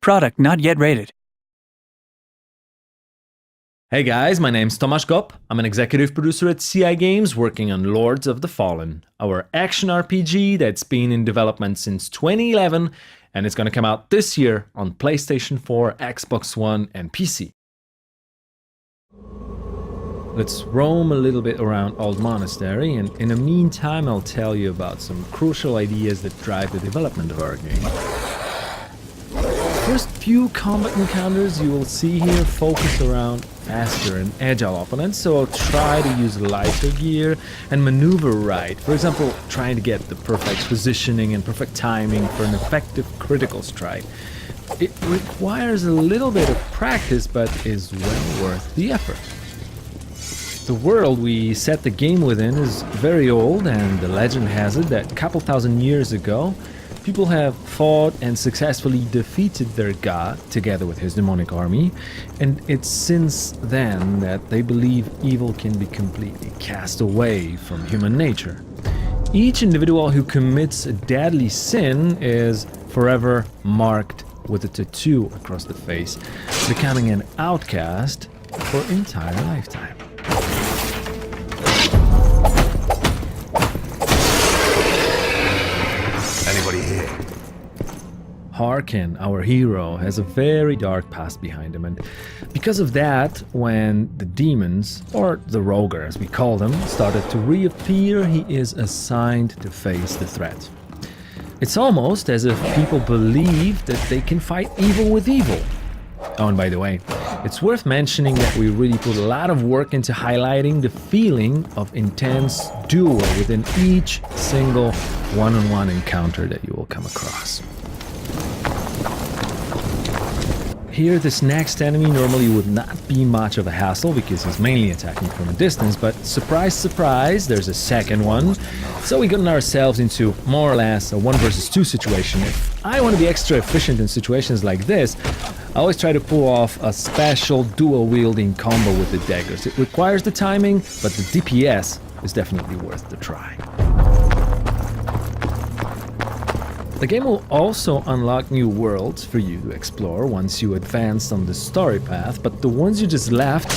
Product not yet rated. Hey guys, my name's Tomasz Gop. I'm an executive producer at CI Games working on Lords of the Fallen, our action RPG that's been in development since 2011 and it's going to come out this year on PlayStation 4, Xbox One and PC. Let's roam a little bit around Old Monastery, and in the meantime I'll tell you about some crucial ideas that drive the development of our game. First few combat encounters you will see here focus around faster and agile opponents, so I'll try to use lighter gear and maneuver right. For example, trying to get the perfect positioning and perfect timing for an effective critical strike. It requires a little bit of practice, but is well worth the effort. The world we set the game within is very old, and the legend has it that a couple thousand years ago, people have fought and successfully defeated their god together with his demonic army, and it's since then that they believe evil can be completely cast away from human nature. Each individual who commits a deadly sin is forever marked with a tattoo across the face, becoming an outcast for an entire lifetime. Anybody here? Harkin, our hero, has a very dark past behind him, and because of that, when the demons, or the Roger as we call them, started to reappear, he is assigned to face the threat. It's almost as if people believe that they can fight evil with evil. Oh, and by the way, it's worth mentioning that we really put a lot of work into highlighting the feeling of intense duel within each single one-on-one encounter that you will come across. Here, this next enemy normally would not be much of a hassle because he's mainly attacking from a distance, but surprise, surprise, there's a second one. So we gotten ourselves into more or less a 1 versus 2 situation. If I want to be extra efficient in situations like this, I always try to pull off a special dual-wielding combo with the daggers. It requires the timing, but the DPS is definitely worth the try. The game will also unlock new worlds for you to explore once you advance on the story path, but the ones you just left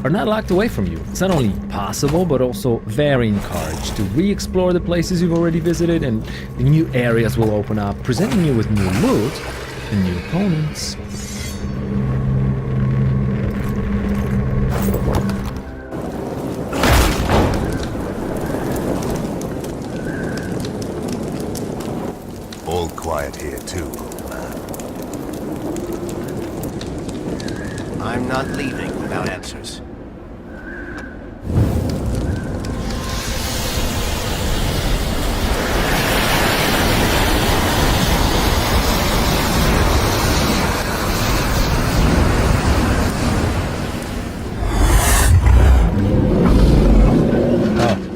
are not locked away from you. It's not only possible, but also very encouraged to re-explore the places you've already visited, and the new areas will open up, presenting you with new loot and new opponents. All quiet here too, old man. I'm not leaving without answers.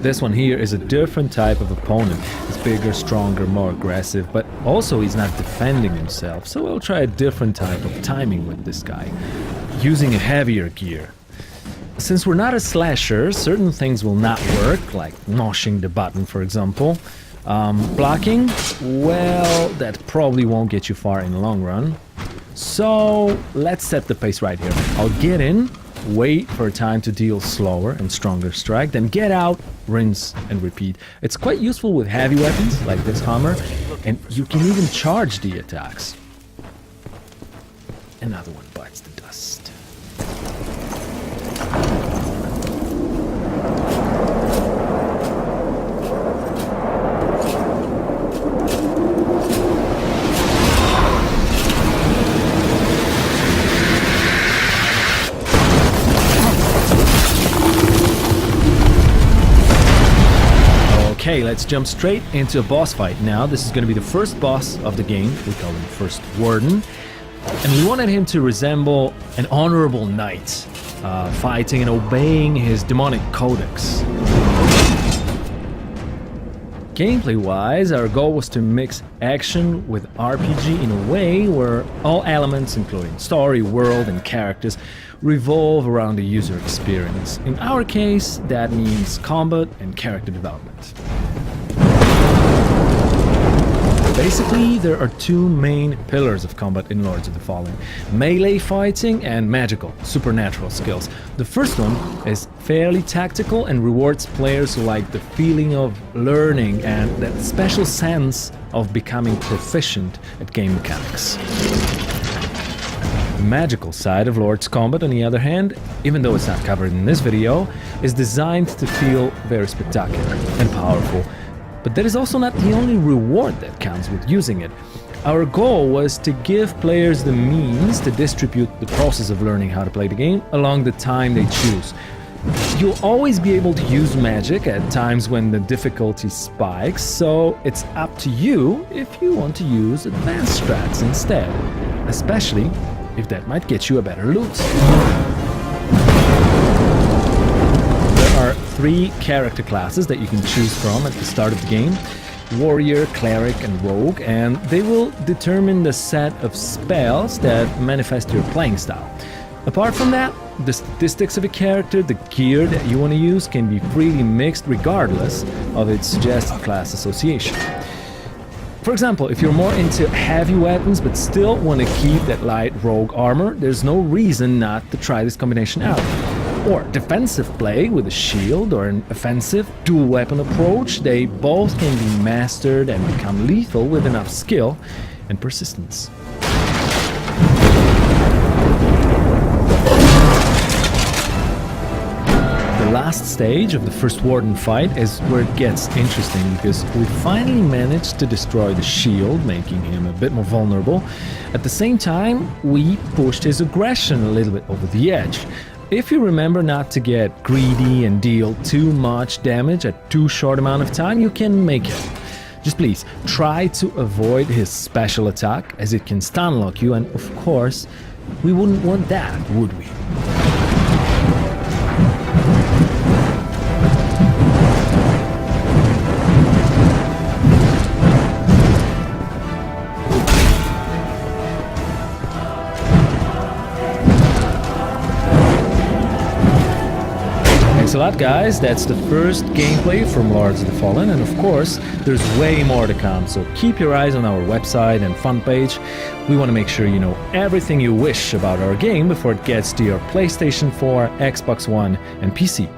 This one here is a different type of opponent. He's bigger, stronger, more aggressive, but also he's not defending himself, so we'll try a different type of timing with this guy, using a heavier gear. Since we're not a slasher, certain things will not work, like mashing the button, for example. Blocking, well, that probably won't get you far in the long run. So let's set the pace right here. I'll get in, wait for a time to deal slower and stronger strike, then get out, rinse and repeat. It's quite useful with heavy weapons like this hammer, and you can even charge the attacks. Another one bites the dust. Okay, let's jump straight into a boss fight now. This is going to be the first boss of the game. We call him First Warden. And we wanted him to resemble an honorable knight, fighting and obeying his demonic codex. Gameplay-wise, our goal was to mix action with RPG in a way where all elements, including story, world, and characters, revolve around the user experience. In our case, that means combat and character development. Basically, there are two main pillars of combat in Lords of the Fallen: melee fighting and magical, supernatural skills. The first one is fairly tactical and rewards players who like the feeling of learning and that special sense of becoming proficient at game mechanics. The magical side of Lord's Combat, on the other hand, even though it's not covered in this video, is designed to feel very spectacular and powerful. But that is also not the only reward that counts with using it. Our goal was to give players the means to distribute the process of learning how to play the game along the time they choose. You'll always be able to use magic at times when the difficulty spikes, so it's up to you if you want to use advanced strats instead, especially if that might get you a better loot. There are 3 character classes that you can choose from at the start of the game: Warrior, Cleric and Rogue, and they will determine the set of spells that manifest your playing style. Apart from that, the statistics of a character, the gear that you want to use, can be freely mixed regardless of its suggested class association. For example, if you're more into heavy weapons but still want to keep that light rogue armor, there's no reason not to try this combination out. Or defensive play with a shield or an offensive dual weapon approach, they both can be mastered and become lethal with enough skill and persistence. The last stage of the first Warden fight is where it gets interesting, because we finally managed to destroy the shield, making him a bit more vulnerable. At the same time, we pushed his aggression a little bit over the edge. If you remember not to get greedy and deal too much damage at too short amount of time, you can make it. Just please try to avoid his special attack, as it can stun lock you, and of course, we wouldn't want that, would we? Thanks a lot, guys. That's the first gameplay from Lords of the Fallen, and of course, there's way more to come, so keep your eyes on our website and fun page. We want to make sure you know everything you wish about our game before it gets to your PlayStation 4, Xbox One, and PC.